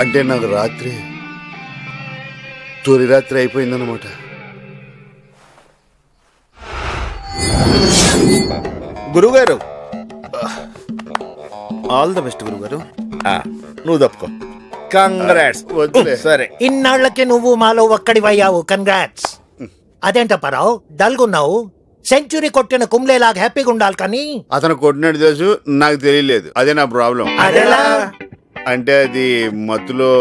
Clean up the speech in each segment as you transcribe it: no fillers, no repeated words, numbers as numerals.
అంటే నాకు రాత్రి తొలి రాత్రి అయిపోయిందన్నమాట. గురుగారు, ఆల్ ద బెస్ట్ గురుగారు. నువ్వు తప్పుకో. కంగ్రాట్స్. సరే, ఇన్నాళ్లకి నువ్వు మాలో ఒక్కడివయ్యావు. కంగ్రాట్స్. అదేంటప్పారావు డల్గున్నావు? సెంచురీ కొట్టిన కుంబ్లేలాగా హ్యాపీగా ఉండాలి కానీ. అతను కొట్టినట్టు తెలుసు, నాకు తెలియలేదు. అదే నా ప్రాబ్లం. అదేలా అంటే అది మత్తులో.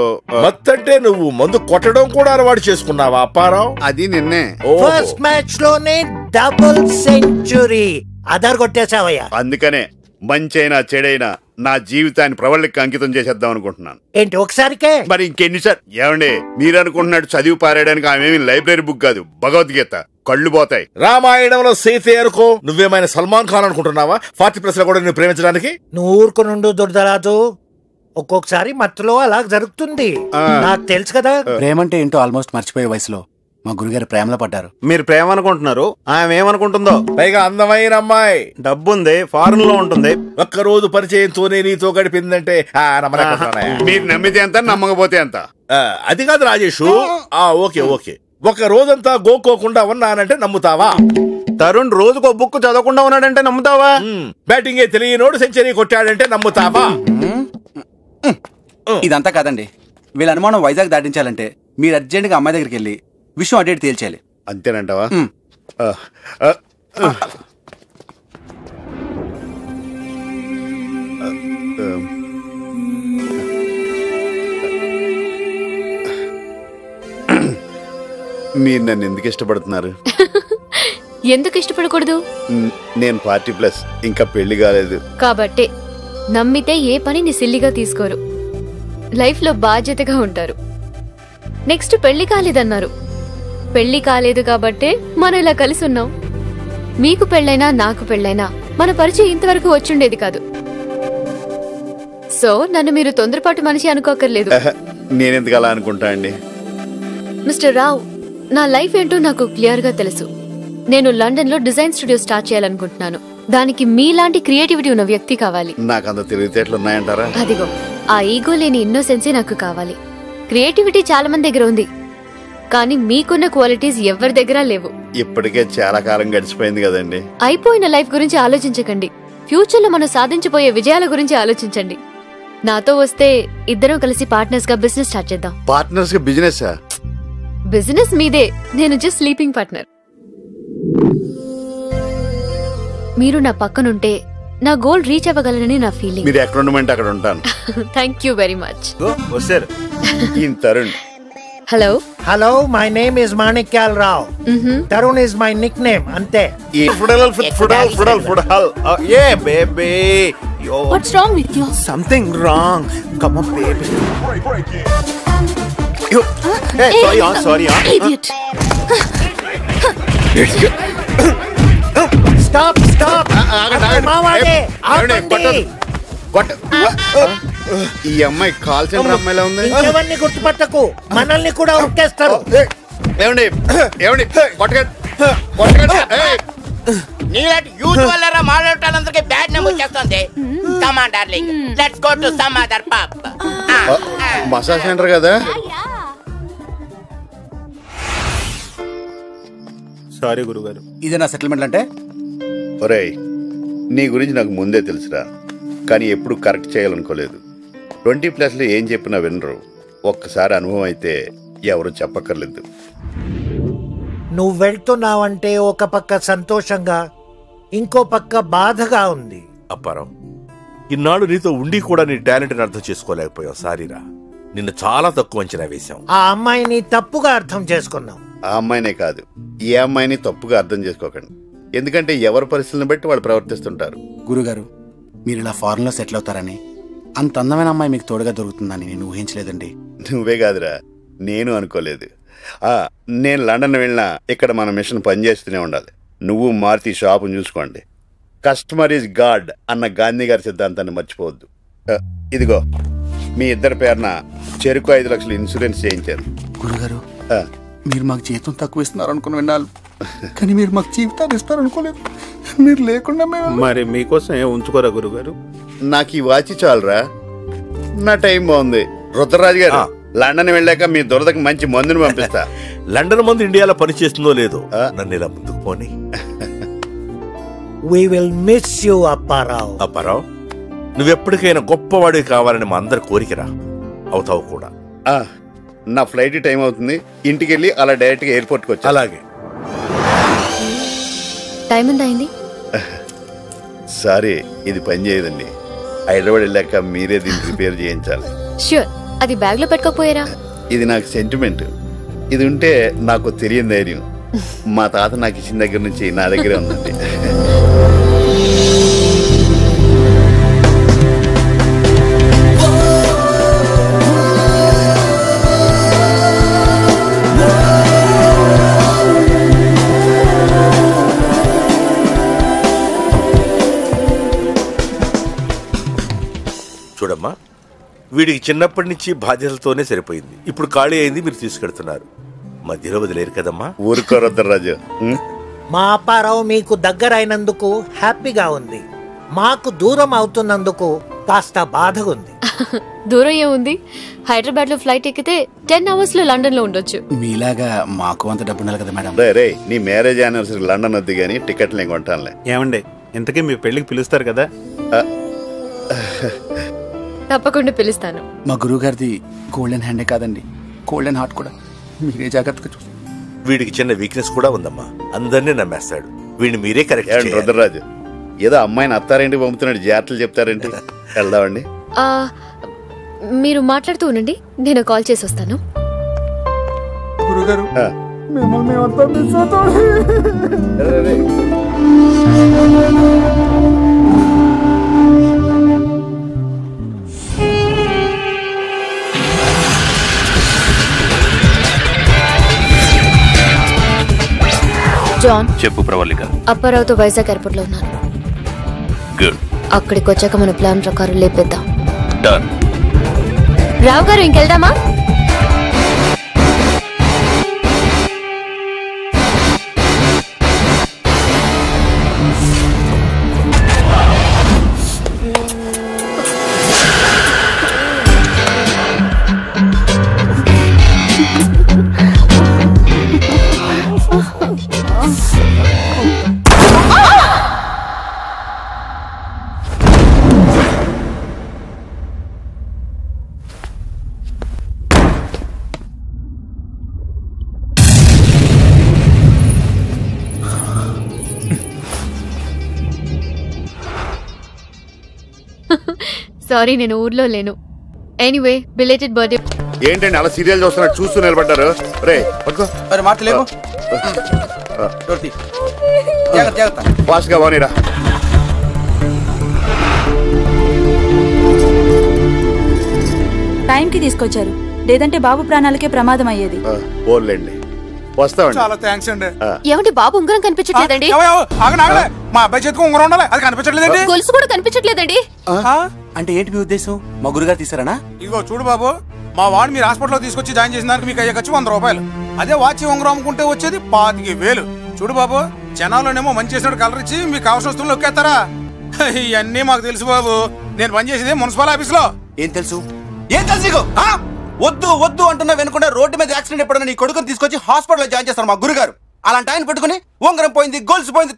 మత్తంటే నువ్వు మందు కొట్టడం కూడా అలవాటు చేసుకున్నావా అప్పారావు? అది నిన్నే ఫస్ట్ మ్యాచ్ లోనే డబుల్ సెంచురీ అదర్ కొట్టేసావయ్యా. అందుకనే మంచైనా చెడైనా నా జీవితాన్ని ప్రవళికి అంకితం చేసేద్దాం అనుకుంటున్నాను. ఏంటి ఒకసారికే? మరి ఇంకెన్నిసార్? ఏమండి, మీరు అనుకుంటున్నాడు చదివి పారేయడానికి ఆమె లైబ్రరీ బుక్ కాదు, భగవద్గీత. కళ్ళు పోతాయి. రామాయణంలో సీతే అనుకో. నువ్వేమైనా సల్మాన్ ఖాన్ అనుకుంటున్నావా 40+ లో కూడా నిన్ను ప్రేమించడానికి? నువ్వు ఊరుకునుండు దుర్దరాజు. ఒక్కొక్కసారి మత్తులో అలా జరుగుతుంది, నాకు తెలుసు కదా. ప్రేమంటే ఏంటో ఆల్మోస్ట్ మర్చిపోయే వయసులో మా గురుగారు ప్రేమలో పడ్డారు. మీరు ప్రేమ అనుకుంటున్నారు, ఆమె ఏమనుకుంటుందో. పైగా అందమైన అమ్మాయి, డబ్బుంది, ఫారెన్ లో ఉంటుంది. ఒక్కరోజు పరిచయంతోనే నీతో గడిపిందంటే మీరు నమ్మితే ఎంత, నమ్మకపోతే ఎంత? అది కాదు రాజేషు. ఓకే ఓకే, ఒక రోజంతా గోకోకుండా ఉన్నానంటే నమ్ముతావా? తరుణ్ రోజుకో బుక్ చదవకుండా ఉన్నాడంటే నమ్ముతావా? బ్యాటింగే తెలియనోడు సెంచరీ కొట్టాడంటే నమ్ముతావా? ఇదంతా కాదండి. వీళ్ళ అనుమానం వైజాగ్ దాటించాలంటే మీరు అర్జెంట్గా అమ్మాయి దగ్గరికి వెళ్ళి విషయం అటు తేల్చాలి. అంతేనంటావా? మీరు నన్ను ఎందుకు ఇష్టపడుతున్నారు? ఎందుకు ఇష్టపడకూడదు? నేను 40+, ఇంకా పెళ్లి కాలేదు కాబట్టే. నమ్మితే ఏ పనిని సిల్లిగా తీసుకోరు, లైఫ్ లో బాధ్యతగా ఉంటారు. నెక్స్ట్ పెళ్లి కాలేదన్నారు. పెళ్లి కాలేదు కాబట్టే మనం ఇలా కలిసి ఉన్నాం. మీకు పెళ్ళైనా నాకు పెళ్ళైనా మన పరిచయం ఇంతవరకు వచ్చుండేది కాదు. సో నన్ను మీరు తొందరపాటు మనిషి అనుకోకర్లేదు. నేనెందుకు అలా అనుకుంటా అండి? మిస్టర్ రావ్, నా లైఫ్ ఏంటో నాకు క్లియర్ గా తెలుసు. నేను లండన్ లో డిజైన్ స్టూడియో స్టార్ట్ చేయాలనుకుంటున్నాను. దానికి మీలాంటి క్రియేటివిటీ ఉన్న వ్యక్తి కావాలి. నాకు అంత తెలివితేటలు ఉన్నాయంటారా? అదిగో ఆ ఈగో లేని ఇన్నోసెన్సే నాకు కావాలి. క్రియేటివిటీ చాలా మంది దగ్గర ఉంది, కానీ మీకున్న క్వాలిటీస్ ఎవరి దగ్గర లేవు. ఇప్పటికే చాలా కాలం గడిచిపోయింది కదండి. అయిపోయిన లైఫ్ గురించి ఆలోచించకండి, ఫ్యూచర్ లో మనం సాధించబోయే విజయాల గురించి ఆలోచించండి. నాతో వస్తే ఇద్దరం కలిసి పార్ట్నర్స్ గా బిజినెస్ స్టార్ట్ చేద్దాం. పార్ట్నర్స్ గా బిజినెస్? బిజినెస్ మీదే, నేను జస్ట్ స్లీపింగ్ పార్ట్నర్. మీరు నా పక్కనుంటే నా గోల్ రీచ్ అవ్వగలనని నా ఫీలింగ్. మీరు ఎక్కడ ఉండమంటే అక్కడ ఉంటాను. Thank you very much. వస్తారు Tarun. Hello hello, my name is Manikyal Rao. Tarun is my nick name, అంతే. What's wrong with you? Something wrong. Come on baby. Sorry. Idiot. Stop stop. మావాడే ఆపండి. ఈ అమ్మాయి కాల్ సెంటర్ అమ్మాయిలా ఉంది. ఎవరిని గుర్తుపట్టకు, మనల్ని కూడా ఉక్కేస్తారు. నీలాంటి యూత్ వల్ల మాట్లాడటానికి బ్యాడ్ నేమ్ వచ్చేస్తుంది. Come on darling, let's go to some other pub. Massage centre కదా? సారీ గురుగారు. ఇదే నా సెటిల్మెంట్ అంటే? ఒరేయ్, నీ గురించి నాకు ముందే తెలుసురా, కానీ ఎప్పుడు కరెక్ట్ చేయాలనుకోలేదు. 20+ లో ఏం చెప్పినా వినరు. ఒక్కసారి అనుభవం అయితే ఎవరు చెప్పక్కర్లేదు. నువ్వు వెళ్తున్నావంటే ఒక పక్క సంతోషంగా, ఇంకో పక్క బాధగా ఉంది. అప్పారావు, ఇన్నాళ్ళు నీతో ఉండి కూడా నీ టాలెంట్ అర్థం చేసుకోలేకపోయావు. సారీరా, నిన్ను చాలా తక్కువ అంచనా వేశాం. ఆ అమ్మాయిని తప్పుగా అర్థం చేసుకున్నావు. ఆ అమ్మాయినే కాదు, ఏ అమ్మాయిని తప్పుగా అర్థం చేసుకోకండి. ఎందుకంటే ఎవరి పరిస్థితులను బట్టి వాళ్ళు ప్రవర్తిస్తుంటారు. గురుగారు, మీరు ఇలా ఫారెన్ లో సెటిల్ అవుతారని, అంత అందమైన అమ్మాయి మీకు తోడుగా దొరుకుతుందని నేను ఊహించలేదండి. నువ్వే కాదురా, నేను అనుకోలేదు. నేను లండన్ వెళ్ళినా ఇక్కడ మన మిషన్ పనిచేస్తూనే ఉండాలి. నువ్వు మారుతి షాపును చూసుకోండి. కస్టమర్ ఈజ్ గాడ్ అన్న గాంధీ గారి సిద్ధాంతాన్ని మర్చిపోవద్దు. ఇదిగో మీ ఇద్దరి పేరున చెరుకు 5 లక్షలు ఇన్సూరెన్స్ చేయించారు. గురుగారు, మీరు మాకు జీతం తక్కువ ఇస్తున్నారు అనుకుని విన్నాను. కానీ మీరు మాకు జీవితాన్ని ఇస్తారనుకోలేదు. మీరు లేకుండా మేము మరి మీకోసం ఏం ఉంచుకోరా గురుగారు? నాకు ఈ వాచి చాలరా, నా టైం బాగుంది. రుద్రరాజు గారు, లండన్ వెళ్ళాక మీ దురదకి మంచి మందుని పంపిస్తా. లండన్ మందు ఇండియాలో పనిచేస్తుందో లేదో, నన్ను ఇలా ముందుకు పోనీ. We will miss you, Apparao. Apparao, నువ్వెప్పటికైనా గొప్పవాడివి కావాలని మా అందరి కోరికరా, అవుతావు కూడా. నా ఫ్లైట్ టైం అవుతుంది, ఇంటికి వెళ్ళి అలా డైరెక్ట్గా ఎయిర్పోర్ట్కి వచ్చా. అలాగే. టైం ఎంత అయింది? సారీ, ఇది పని చేయదండి. హైదరాబాద్ వెళ్ళాక మీరే దీన్ని రిపేర్ చేయించాలి. ష్యూర్. అది బ్యాగ్ లో పెట్టుకోపోయారా? ఇది నాకు సెంటిమెంట్. ఇది ఉంటే నాకు తెలియని ధైర్యం. మా తాత నాకు ఇచ్చిన దగ్గర నుంచి నా దగ్గరే ఉందండి. చూడమ్మా, వీడికి చిన్నప్పటి నుంచి బాధ్యతలతోనే సరిపోయింది. ఇప్పుడు ఖాళీ అయింది, మీరు తీసుకెళ్తున్నారు. మధ్యలో వదిలేరు కదమ్మా. ఊరుకోరొద్దరాజు. మా అప్పారావు మీకు దగ్గర అయినందుకు హ్యాపీగా ఉంది. మాకు దూరం అవుతున్నందుకు కాస్త బాధగా ఉంది. దూరం ఏముంది, హైదరాబాద్ లో ఫ్లైట్ ఎక్కితే 10 hours లో లండన్ లో ఉండొచ్చు. మీలాగా మాకు అంత డబ్బు ఉండాలి కదా మేడం. రే, నీ మ్యారేజ్ యానివర్సరీ లండన్ వద్దు గానీ టికెట్లు నేను కొంటానులే. ఏమండి, ఇంతకీ మీ పెళ్లికి పిలుస్తారు కదా? తప్పకుండా పిలుస్తాను. మా గురువు గారిది గోల్డెన్ హ్యాండే కాదండి, గోల్డెన్ హార్ట్ కూడా. మీరే జాగ్రత్తగా చూసి. వీడికి చిన్న వీక్నెస్ కూడా ఉందమ్మా, అందరినీ నమ్మేస్తాడు. వీడిని మీరే కరెక్ట్ చేయాలి. రుద్రరాజు, ఏదో అమ్మాయిని అత్తారేంటి పంపుతున్నాడు, జాగ్రత్తలు చెప్తారేంటి? వెళ్దామండి. మీరు మాట్లాడుతూ ఉండండి, నేను కాల్ చేసి వస్తాను. గురుగారు, జాన్, చెప్పు ప్రవళిక. అప్పారావుతో వైజాగ్ ఎయిర్పోర్ట్ లో ఉన్నాను. గుడ్. అక్కడికి వచ్చాక మన ప్లాన్ ప్రకారం లేపేద్దాం. డన్. రావు గారు, ఇంకెళ్దామా? సారీ, నేను ఊర్లో లేను. Anyway, belated birthday. ఏంటండి అలా సీరియల్ చూస్తున్నట్టు చూస్తూ నిలబడ్డారు? రే పట్టుకో. ఫాస్ట్ గా పోనీరా. టైంకి తీసుకొచ్చారు, లేదంటే బాబు ప్రాణాలకే ప్రమాదం అయ్యేది. ఓర్లేండి, వస్తామండి. చాలా థ్యాంక్స్ అండి. ఏమంటే బాబు ఉంగరం కనిపించట్లేదండి? మా అబ్బాయి చేతికి ఉంగరం ఉండాలి, అది కనిపించట్లేదండి. గొలుసు కూడా కనిపించట్లేదండి. అంటే ఏంటి మీ ఉద్దేశం? మా గురుగారు తీసారనా? ఇదిగో చూడు బాబు, మా వాడిని మీరు హాస్పిటల్లో తీసుకొచ్చి జాయిన్ చేసిన దానికి మీకు అయ్యే ఖర్చు 100 రూపాయలు. అదే వాచి ఉంగరం అమ్ముకుంటే వచ్చేది 25,000. చూడు బాబు, జనాల్లోనేమో మంచి చేసినట్టు కలర్ ఇచ్చి మీకు కావాల్సిన వస్తువులు నొక్కేస్తారా? ఇవన్నీ మాకు తెలుసు బాబు. నేను పనిచేసేది మున్సిపల్ ఆఫీస్ లో. ఏం తెలుసు? ఏం తెలుసు నీకు? వద్దు వద్దు అంటున్నా వెనుకుంటే రోడ్డు మీద యాక్సిడెంట్ ఎప్పుడన్నా నీ కొడుకుని తీసుకొచ్చి హాస్పిటల్లో జాయిన్ చేస్తారు మా గురుగారు. అలాంటి ఆయన పెట్టుకుని ఉంగరం పోయింది, గొలుసు పోయింది.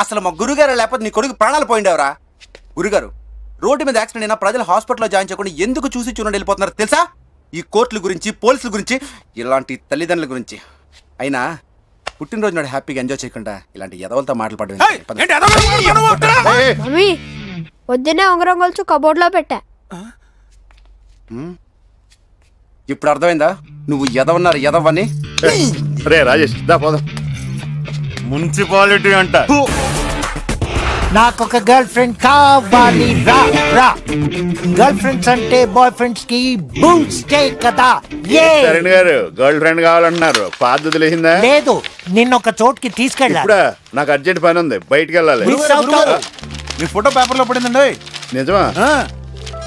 అసలు మా గురుగారు లేకపోతే నీ కొడుకు ప్రాణాలు పోయిండేవరా? గురుగారు, రోడ్డు మీద యాక్సిడెంట్ అయినా ప్రజలు హాస్పిటల్లో జాయిన్ చేయకుండా ఎందుకు చూసి చూడండి వెళ్ళిపోతున్నారు తెలుసా? ఈ కోర్టుల గురించి, పోలీసుల గురించి, ఇలాంటి తల్లిదండ్రుల గురించి. అయినా పుట్టినరోజు నాడు హ్యాపీగా ఎంజాయ్ చేయకుండా ఇలాంటి ఎదవలతో మాట్లాడడం. పొద్దున్నే ఉంగరం గొలుసు కబోర్డ్ లో పెట్టా. ఇప్పుడు అర్థమైందా నువ్వు ఎదవన్నారు ఎదవని? రే రాజేష్, దా పోదాం. మున్సిపాలిటీ అంట. నాకొక గర్ల్ ఫ్రెండ్ కావాలి, రా రా. గర్ల్ ఫ్రెండ్స్ అంటే బాయ్ ఫ్రెండ్స్ కి బూస్టే కదా. చరణ్ గారు గర్ల్ ఫ్రెండ్ కావాలంటున్నారు, పాత లేచిందా? లేదు, నిన్నొక చోటుకి తీసుకెళ్ళా. ఇప్పుడు నాకు అర్జెంట్ పని ఉంది, బయటికి వెళ్ళాలి. మీ ఫోటో పేపర్ లో పడిందండి. నిజమా?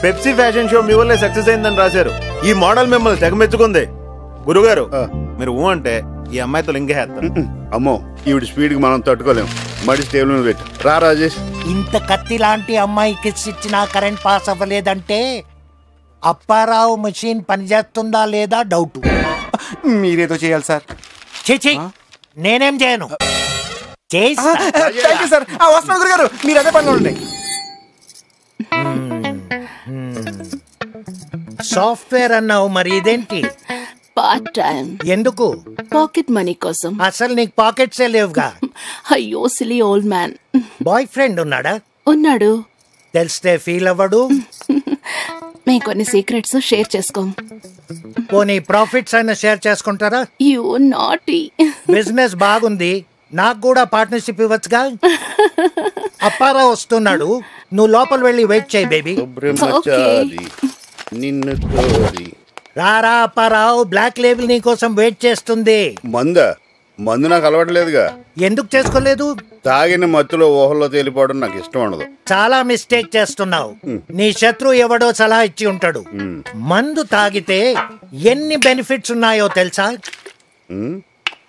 పెప్సీ ఫ్యాషన్ షో మీ వల్లే సక్సెస్ అయిందని రాశారు. ఈ మోడల్ మిమ్మల్ని తెగమెచ్చుకుంది. గురుగారు, మీరు ఊ అంటే ఈ అమ్మాయితో లింగేస్తాను. అమ్మో ఈవిడ స్పీడ్ కి మనం తట్టుకోలేం. మడి టేబుల్ మీద పెట్టు. రా రాజేష్. ఇంత కత్తి లాంటి అమ్మాయి కిస్ ఇచ్చినా కరెంట్ పాస్ అవ్వలేదంటే అప్పారావు మెషిన్ పనిచేస్తుందా లేదా డౌట్. మీరేదో చేయాలి సార్. చేచి నేనేం చేయను. చేస్తా. Thank you sir. వస్తున్నాను గురుగారు, మీరు అదే పనిలో ఉండండి. సాఫ్ట్వేర్ అన్నావు, మరి ఇదేంటి? Part time. ఎందుకు? పాకెట్ మనీ కోసం. అసలు నీకు పాకెట్సే లేవుగా. అయ్యో silly old man. Boy friend ఉన్నాడా? ఉన్నాడు. తెలిస్తే ఫీల్ అవ్వడు. మేము కొన్ని సీక్రెట్స్ షేర్ చేసుకోం. పోనీ ప్రాఫిట్స్ అయినా షేర్ చేసుకుంటారా? You naughty. బిజినెస్ బాగుంది, నాకు కూడా పార్ట్నర్షిప్ ఇవ్వచ్చుగా. అప్పారావు వస్తున్నాడు, నువ్వు లోపల వెళ్ళి వెయిట్ చేయి బేబీ. నిన్ను కోరి రారా అప్పారావు, బ్లాక్ లేబుల్ నీ కోసం వెయిట్ చేస్తుంది. మందు నాకు అలవాట్లేదుగా. ఎందుకు చేసుకోలేదు? తాగిన మత్తులో ఊహల్లో తేలిపోవడం నాకు ఇష్టం ఉండదు. చాలా మిస్టేక్ చేస్తున్నావు. నీ శత్రువు ఎవడో సలహా ఇచ్చి ఉంటాడు. మందు తాగితే ఎన్ని బెనిఫిట్స్ ఉన్నాయో తెలుసా?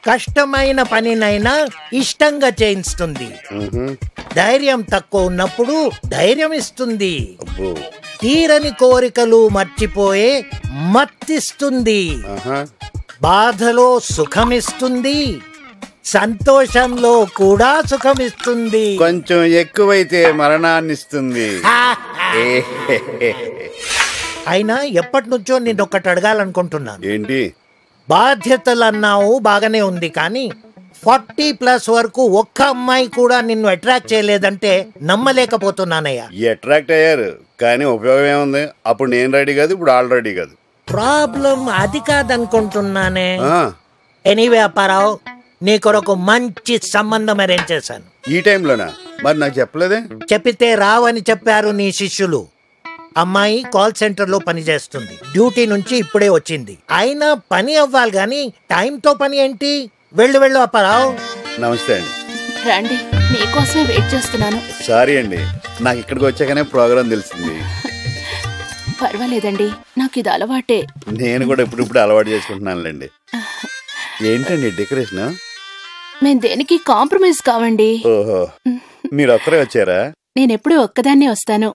కష్టమైన పనినైనా ఇష్టంగా చేయిస్తుంది. ధైర్యం తక్కువ ఉన్నప్పుడు ధైర్యం ఇస్తుంది. తీరని కోరికలు మర్చిపోయే మత్తిస్తుంది. బాధలో సుఖమిస్తుంది, సంతోషంలో కూడా సుఖమిస్తుంది. కొంచెం ఎక్కువైతే మరణాన్నిస్తుంది. అయినా ఎప్పటి నుంచో నిన్నొక్కటి అడగాలనుకుంటున్నాను. ఏంటి? బాధ్యతలు అన్నావు బాగానే ఉంది, కానీ 40+ వరకు ఒక్క అమ్మాయి కూడా నిన్ను అట్రాక్ట్ చేయలేదంటే నమ్మలేకపోతున్నానయ్యా. అట్రాక్ట్ అయ్యారు, కానీ ఉపయోగం ఏముంది? అప్పుడు నేను రెడీ కాదు, ఇప్పుడు ఆల్ రెడీ కాదు. ప్రాబ్లం అది కాదనుకుంటున్నానే. ఎనీవే అప్పారావు, నీ కొరకు మంచి సంబంధం అరేంజ్ చేశాను. ఈ టైంలోనా? మరి నాకు చెప్పలేదే? చెప్పితే రావని చెప్పారు నీ శిష్యులు. అమ్మాయి కాల్ సెంటర్ లో పని చేస్తుంది, డ్యూటీ నుంచి ఇప్పుడే వచ్చింది. అయినా పని అవ్వాలి గాని టైంతో పని ఏంటి? వెళ్ళు వెళ్ళు అప్పారావు. నమస్తే అండి. రండి, మీకోసమే వెయిట్ చేస్తున్నాను. సారీ అండి, నాకు ఇక్కడికి వచ్చాకనే ప్రోగ్రాం తెలిసింది. పర్వాలేదండి, నాకు ఇది అలవాటే. నేను కూడా ఇప్పుడు అలవాటు చేసుకుంటున్నానులేండి. ఏంటండి డెకరేషన్? మేము దేనికి కాంప్రమైజ్ కావండి. ఓహో, మీరు ఒక్కరే వచ్చారా? నేనెప్పుడు ఒక్కదాన్నే వస్తాను.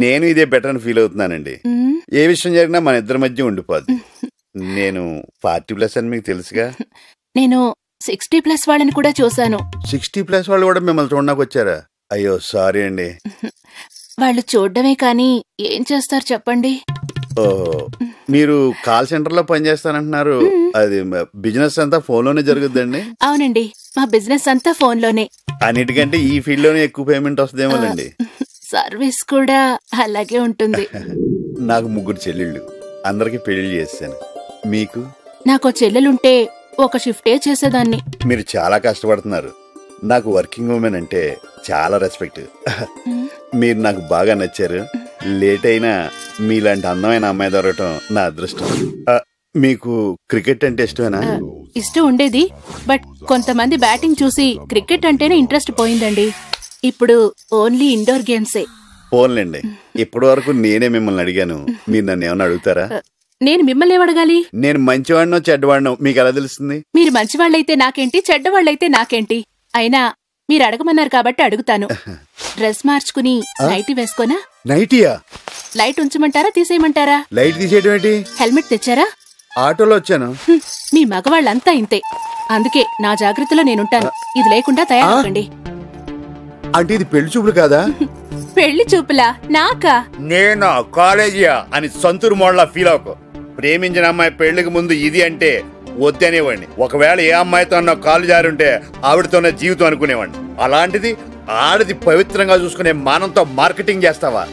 నేను ఇదే బెటర్ అని ఫీల్ అవుతున్నానండి. ఏ విషయం జరిగినా మన ఇద్దరి మధ్య ఉండిపోద్ది. నేను 40+ అని మీకు తెలుసుగా. నేను 60+ వాళ్ళని కూడా చూశాను. 60+ వాళ్ళు కూడా మిమ్మల్ని చూడడానికి వచ్చారా? అయ్యో సారీ అండి. వాళ్ళు చూడడమే కానీ ఏం చేస్తారు చెప్పండి. ఓహో, మీరు కాల్ సెంటర్ లో పనిచేస్తానంటున్నారు. అది బిజినెస్ అంతా ఫోన్ లోనే జరుగుద్దండి? అవునండి, మా బిజినెస్ అంతా ఫోన్ లోనే. అన్నిటికంటే ఈ ఫీల్డ్ లోనే ఎక్కువ పేమెంట్ వస్తుందేమోనండి. సర్వీస్ కూడా అలాగే ఉంటుంది. నాకు 3 చెల్లెళ్ళు, అందరికి పెళ్లి చేశాను. మీకు? నాకు చెల్లెలుంటే ఒక షిఫ్టే చేసేదాన్ని. మీరు చాలా కష్టపడుతున్నారు. నాకు వర్కింగ్ ఉమెన్ అంటే చాలా రెస్పెక్ట్. మీరు నాకు బాగా నచ్చారు. లేట్ అయినా మీలాంటి అందమైన అమ్మాయి దొరకటం నా అదృష్టం. మీకు క్రికెట్ అంటే ఇష్టమేనా? ఇష్టం ఉండేది, బట్ కొంతమంది బ్యాటింగ్ చూసి క్రికెట్ అంటేనే ఇంట్రెస్ట్ పోయిందండి. ఇప్పుడు ఓన్లీ ఇండోర్ గేమ్సే. పోన్లేండి, ఇప్పటి వరకు నేనే మిమ్మల్ని అడిగాను, మీరు నన్ను ఏమన్నా అడుగుతారా? నేను మిమ్మల్ని ఏమడగాలి? నేను మంచివాడినో చెడ్డవాడినో మీకు ఎలా తెలుస్తుంది? మీరు మంచివాళ్ళైతే నాకేంటి, చెడ్డవాళ్ళైతే నాకేంటి? అయినా మీరు అడగమన్నారు కాబట్టి అడుగుతాను. డ్రెస్ మార్చుకుని నైటీ వేసుకోనా? నైటీయా? లైట్ ఉంచమంటారా తీసేయమంటారా? లైట్ తీసేయడం ఏంటి? హెల్మెట్ తెచ్చారా? ఆటోలో వచ్చాను. మీ మగవాళ్ళంతా ఇంతే, అందుకే నా జాగ్రత్తలో నేనుంటాను. ఇది లేకుండా తయారవ్వండి. అంటే ఇది పెళ్లి చూపులు కాదా? పెళ్లి చూపులా? నాకా? నేను కాలేజీయా అని సంతూరు మోడలా ఫీల్ అవ్వకు. ప్రేమించిన అమ్మాయి పెళ్లికి ముందు ఇది అంటే వద్దనేవాడిని. ఒకవేళ ఏ అమ్మాయితో అన్న కాలు జారుంటే ఆవిడతోనే జీవితం అనుకునేవాడిని. అలాంటిది ఆడది పవిత్రంగా చూసుకునే మానంతో మార్కెటింగ్ చేస్తావా?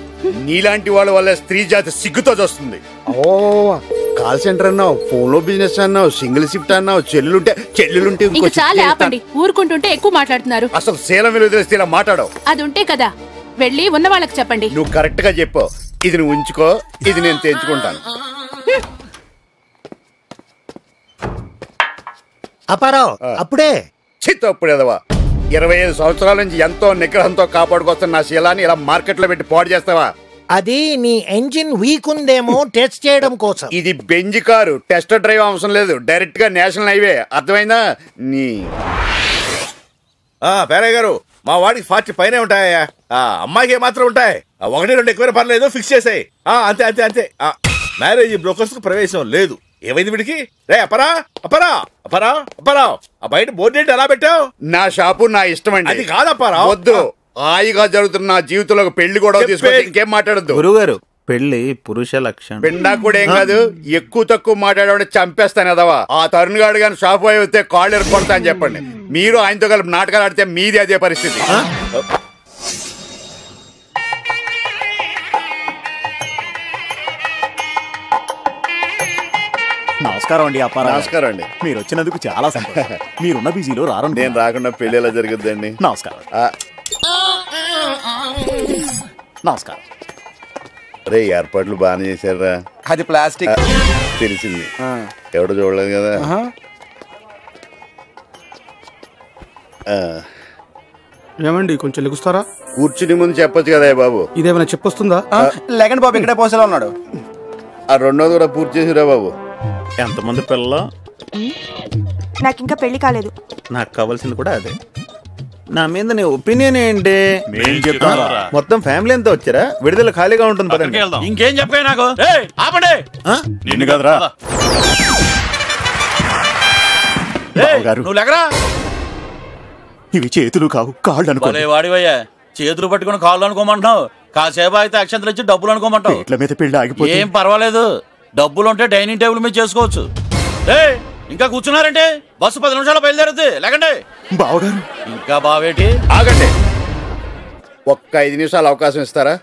నీలాంటి వాళ్ళ వల్ల స్త్రీ జాతి సిగ్గుతో చూస్తుంది. ఓ, కాల్ సెంటర్ అన్నావు, ఫోన్ లో బిజినెస్ అన్నావు, సింగిల్ షిఫ్ట్ అన్నావు, చెల్లులుంటే చాలా ఆపండి, ఊరుకుంటుంటే ఎక్కువ మాట్లాడుతున్నారు. అసలు శీలం విలువ తెలిస్తే ఇలా మాట్లాడవు. అది ఉంటే కదా వెళ్ళి ఉన్న వాళ్ళకి చెప్పండి. నువ్వు కరెక్ట్ గా చెప్పు. ఇది నువ్వు ఉంచుకో, ఇది నేను తెంచుకుంటాను. అప్పారావు అప్పుడే చిత్తప్పుడేదవా. 25 సంవత్సరాల నుంచి ఎంతో నిగ్రహంతో కాపాడుకొస్తున్న నా శీలాన్ని ఇలా మార్కెట్ లో పెట్టి పాడు చేస్తావా? అది నీ ఎంజిన్ వీక్ ఉందేమో టెస్ట్ చేయడం కోసం. ఇది బెంజ్ కారు, టెస్ట్ డ్రైవ్ అవసరం లేదు, డైరెక్ట్ గా నేషనల్ హైవే. అర్థమైందా? నీ పేరయ్య గారు, మా వాడికి 40 పైనే ఉంటాయా? అమ్మాయికి ఏమాత్రం ఉంటాయి? 1-2 ఎక్కువ పర్లేదు, ఫిక్స్ చేసాయి. అంతే అంతే అంతే. మ్యారేజ్ బ్రోకర్స్ కు ప్రవేశం లేదు. ఏమైంది వీడికి? రే అపరా అపరా అపరా అపరా, ఆ బయట బోర్డు ఏంటి ఎలా పెట్టావు? నా షాపు నా ఇష్టం అండి. అది కాదప్పారా. వద్దు, హాయిగా జరుగుతున్న నా జీవితంలో ఒక పెళ్లి కూడా తీసుకొచ్చి ఇంకేం మాట్లాడద్దు. గురుగారు, పెళ్లి పురుష లక్షణం. పిండా కూడా ఏం కాదు, ఎక్కువ తక్కువ మాట్లాడే చంపేస్తాను ఎదవా. ఆ తరుణ్ గారు కానీ షాప్ అయితే కాళ్ళు ఎరుకొడతా అని చెప్పండి. మీరు ఆయనతో కలిపి నాటకాలు ఆడితే మీది అదే పరిస్థితి. నమస్కారం అండి అప్పారావు. నమస్కారం అండి. మీరు వచ్చినందుకు చాలా సంతోషం. మీరున్న బిజీలో రారండి. నేను రాకుండా పెళ్లి ఎలా జరుగుద్దండి? నమస్కారం. నమస్కారం. రే, ఏర్పాట్లు బాగానే చేశారా? అది ప్లాస్టిక్. తెలిసింది, ఎవడో చూడలేదు కదా. ఏమండి కొంచెం లెగుస్తారా? కూర్చుని ముందు చెప్పొచ్చు కదా బాబు. ఇదేమైనా చెప్పొస్తుందా? లేకండి బాబు, ఇక్కడే పోసేలా ఉన్నాడు. ఆ రెండోది కూడా పూర్తి చేసిరా బాబు. ఎంతమంది పిల్లలు? నాకు ఇంకా పెళ్లి కాలేదు. నాకు కావాల్సింది కూడా అదే. నా మీద నీ ఒపీనియన్ ఏంటి? మొత్తం ఫ్యామిలీ అంతా వచ్చారా? విడుదల ఖాళీగా ఉంటుంది పదండి. ఇంకేం చెప్పాయి నాకు? ఆపండి. నిన్ను కదరా నువ్వు లేకరా. ఇవి చేతులు కావు, కాళ్ళు అనుకో. వాడివయ్యా, చేతులు పట్టుకుని కాళ్ళు అనుకోమంటున్నావు. కాసేపు అయితే అక్షంతలు ఇచ్చి డబ్బులు అనుకోమంటావు. ఇట్ల మీద పెళ్లి ఆగిపోతే ఏం పర్వాలేదు, డబ్బులుంటే డైనింగ్ టేబుల్ మీద చేసుకోవచ్చు. ఇంకా కూర్చున్నారంటే బస్సు 10 నిమిషాలు బయలుదేరుద్ది. లేకండి. బావగారు. ఇంకా బావేటి? ఆగండి, ఒక్క 5 నిమిషాలు అవకాశం ఇస్తారా?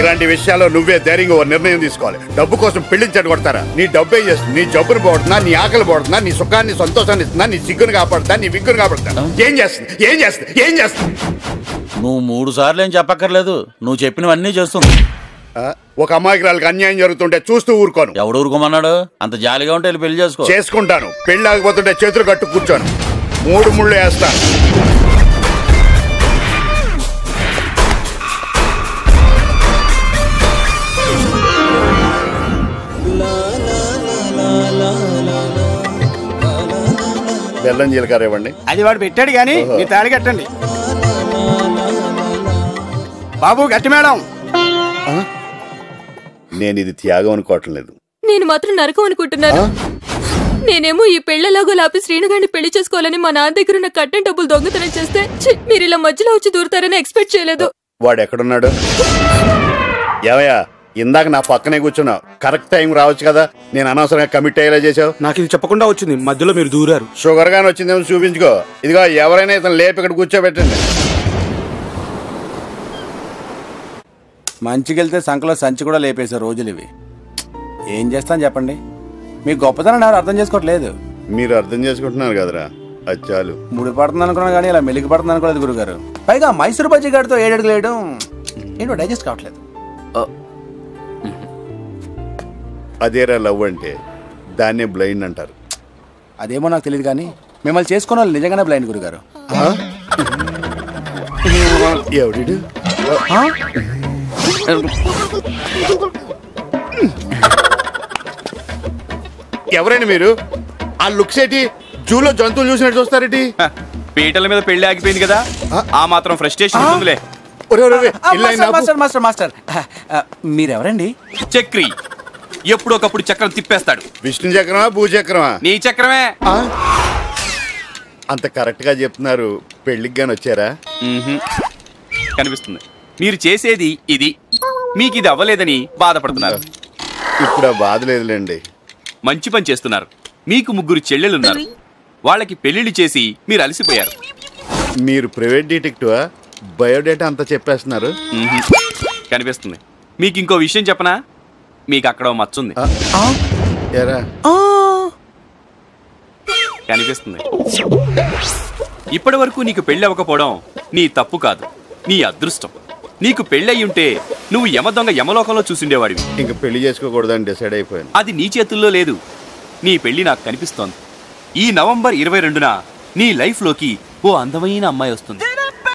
ఇలాంటి విషయాల్లో నువ్వే ధైర్యంగా ఓ నిర్ణయం తీసుకోవాలి. డబ్బు కోసం పెళ్లిని చెడగొడతారా? నీ డబ్బు ఏం చేస్తుంది? నీ జబ్బును పోడుతుందా? నీ ఆకలి పోడుతుందా? నీ సుఖాన్ని సంతోషాన్ని ఇస్తుందా? నీ సిగ్గును కాపాడుతుందా? నీ విగ్గును కాపాడుతుందా? ఏం చేస్తుంది? ఏం చేస్తుంది? ఏం చేస్తుంది? నువ్వు 3 సార్లు ఏం చెప్పక్కర్లేదు, నువ్వు చెప్పినవన్నీ చేస్తుంది. ఒక అమాయకురాలకు అన్యాయం జరుగుతుంటే చూస్తూ ఊరుకోను. ఎవడు ఊరుకోమన్నాడు? అంత జాలిగా ఉంటే పెళ్లి చేసుకుంటాను. పెళ్లి ఆగిపోతుంటే చేతులు కట్టు కూర్చోను, 3 ముళ్ళు వేస్తాను. బెల్లం జీలకర్ర ఇవ్వండి. అది వాడు పెట్టాడు గాని మీ తాళి కట్టండి బాబు. గట్టి మేడం. నేను ఇది త్యాగం అనుకోవటం లేదు. నేను మాత్రం నరకం అనుకుంటున్నాను. నేనేమో ఈ పెళ్లలాగో లాపి శ్రీనుగాడిని పెళ్లి చేసుకోవాలని మా నాన్న దగ్గర ఉన్న కట్టిన డబ్బులు దొంగతనం చేస్తే మీరు ఇలా మధ్యలో వచ్చి దూరుతారని ఎక్స్పెక్ట్ చేయలేదు. వాడు ఎక్కడున్నాడు? ఏమయ్యా, ఇందాక నా పక్కనే కూర్చున్నావు, కరెక్ట్ టైం రావచ్చు కదా. నేను అనవసరంగా కమిట్ అయ్యేలా చేసావు. నాకు ఇది చెప్పకుండా వచ్చింది, మధ్యలో మీరు దూరారు. షుగర్ గాని వచ్చిందేమో చూపించుకో. ఇదిగో, ఎవరైనా ఇతను లేపి ఇక్కడ కూర్చోబెట్టండి. మంచికెళ్తే సంకలో సంచి కూడా లేపేసే రోజులు ఇవి. ఏం చేస్తాను చెప్పండి? మీ గొప్పతనం ఎవరు అర్థం చేసుకోవట్లేదు. మీరు అర్థం చేసుకుంటున్నారు కదరా, అది చాలు. ముడి పడుతుంది అనుకున్నాను కానీ ఇలా మెలిగి పడుతుంది అనుకోలేదు గురుగారు. పైగా మైసూరు బజ్జీ గారితో 7 అడుగులు వేయడం ఏంటో డైజెస్ట్ కావట్లేదు. అదేరా లవ్ అంటే, దాన్నే బ్లైండ్ అంటారు. అదేమో నాకు తెలియదు కానీ మిమ్మల్ని చేసుకున్న వాళ్ళు నిజంగానే బ్లైండ్ గురుగారు. ఎవడు? ఎవరైనా మీరు? ఆ లుక్స్ ఏంటి? జూలో జంతువులు చూసినట్టు చూస్తారేంటి? పీటల మీద పెళ్లి ఆగిపోయింది కదా, ఆ మాత్రం ఫ్రస్ట్రేషన్ ఉందిలే. మాస్టర్ మీరెవరండి? చక్రి, ఎప్పుడొకప్పుడు చక్రం తిప్పేస్తాడు. విష్ణు చక్రమా, భూచక్రమా? నీ చక్రమే. అంత కరెక్ట్ గా చెప్తున్నారు. పెళ్లికి గాని వచ్చారా? కనిపిస్తుంది. మీరు చేసేది ఇది, మీకు ఇది అవ్వలేదని బాధపడుతున్నారు. ఇప్పుడు ఆ బాధ లేదులేండి. మంచి పని చేస్తున్నారు. మీకు 3 చెల్లెలున్నారు, వాళ్ళకి పెళ్లిళ్ళు చేసి మీరు అలసిపోయారు. మీరు ప్రైవేట్ డిటెక్టివా? బయోడేటా అంతా చెప్పేస్తున్నారు. కనిపిస్తుంది. మీకు ఇంకో విషయం చెప్పనా? మీకు అక్కడ మచ్చుంది. కనిపిస్తుంది. ఇప్పటి వరకు నీకు పెళ్లి అవ్వకపోవడం నీ తప్పు కాదు, నీ అదృష్టం. నీకు పెళ్ళయి ఉంటే నువ్వు యమ దొంగ యమలోకంలో చూసిండేవాడివి. ఇంక పెళ్లి చేసుకోకూడదని డిసైడ్ అయిపోయాను. అది నీ చేతుల్లో లేదు. నీ పెళ్లి నాకు కనిపిస్తోంది. ఈ నవంబర్ 22న నీ లైఫ్లోకి ఓ అందమైన అమ్మాయి వస్తుంది.